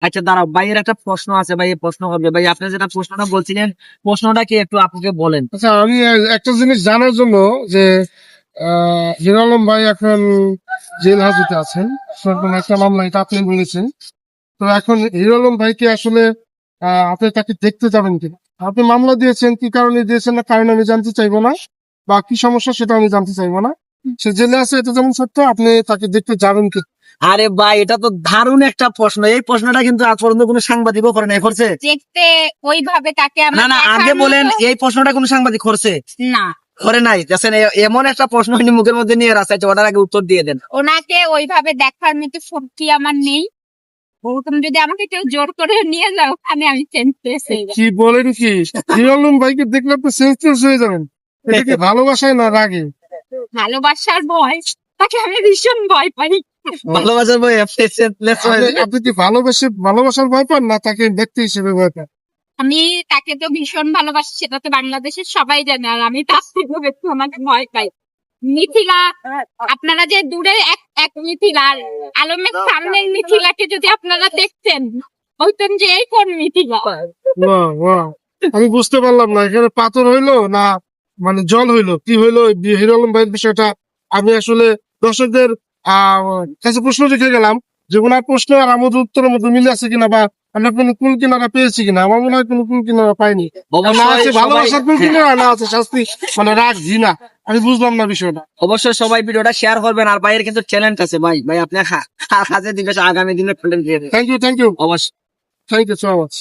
আচ্ছা দাঁড়াও, ভাইয়ের একটা প্রশ্ন আছে, ভাই এই প্রশ্ন করবে। ভাই আপনি যেটা প্রশ্নটা বলছিলেন, প্রশ্নটা কি একটু আপনাকে বলেন। আচ্ছা, আমি একটা জিনিস জানার জন্য যে হিরো আলম ভাই এখন জেল হাজতে আছেন, সেরকম একটা মামলা, এটা আপনি বলেছেন। তো এখন হিরো আলম ভাইকে আসলে আপনি তাকে দেখতে যাবেন কিনা? আপনি মামলা দিয়েছেন, কি কারণে দিয়েছেন না কারণ আমি জানতে চাইবো না, বা কি সমস্যা সেটা আমি জানতে চাইবো না। সে জেলে আছে এটা যেমন সত্য, আপনি তাকে দেখতে যাবেন কি? আরে ভাই, এটা তো দারুণ একটা প্রশ্ন। এই প্রশ্নটা কিন্তু আজ পর্যন্ত কোনো সাংবাদিকও করে নাই, করছে? দেখতে ওইভাবে তাকে না আমার না, দেখার আগে বলেন, মতো এই প্রশ্নটা কোনো সাংবাদিক করছে? না। করে নাই। দেখেন, এমন একটা প্রশ্ন উনি মুখের মধ্যে নিয়ে রাস্তায়, ওটার আগে উত্তর দিয়ে দেন। ওনাকে ওইভাবে দেখার মতো শক্তি আমার নেই। ওরকম যদি আমাকে কেউ জোর করে নিয়ে যাও, আমি সেন্সলেস হয়ে যাবো। কি বলেন কি? হিরো আলম ভাইকে দেখলে আপনি সেন্সলেস হয়ে যাবেন? এটা কি ভালোবাসায় না রাগে? ভালোবাসার ভয়, তাকে আমি ভীষণ ভয় পাই। ভালোবাসার বই আপনি কি ভালোবাসার ভয় পান, না তাকে দেখতে হিসেবে ভয় পান? আমি তাকে তো ভীষণ ভালোবাসি, সেটা তো বাংলাদেশের সবাই জানে। আর আমি তার থেকেও বেশি আমাকে ভয় পাই। মিথিলা, আপনারা যে দূরে এক এক মিথিলা, আর আলমের সামনের মিথিলাকে যদি আপনারা দেখতেন, বলতেন যে এই কোন মিথিলা। বাহ, বাহ। আমি বুঝতে পারলাম না, এখানে পাথর হইলো না মানে জল হইলো, কি হইলো এই হিরো আলম ভাইয়ের বিষয়টা? আমি আসলে দর্শকদের কাছে প্রশ্ন রেখে গেলাম যে ওনার প্রশ্ন আর আমাদের উত্তরের মধ্যে মিলে আছে কিনা, বা আমরা কোনো কুল কিনারা পেয়েছি কিনা। আমার মনে হয় কোনো কুল কিনারা পাইনি। না আছে ভালোবাসার কুল কিনারা, না আছে শাস্তি মানে রাগ ঘৃণা। আমি বুঝলাম না বিষয়টা। অবশ্যই সবাই ভিডিওটা শেয়ার করবেন। আর ভাইয়ের কিন্তু চ্যালেঞ্জ আছে, ভাই ভাই আপনি কাজে দিন, আগামী দিনে কন্টেন্ট দিয়ে দেবেন। থ্যাংক ইউ অবশ্যই। So much.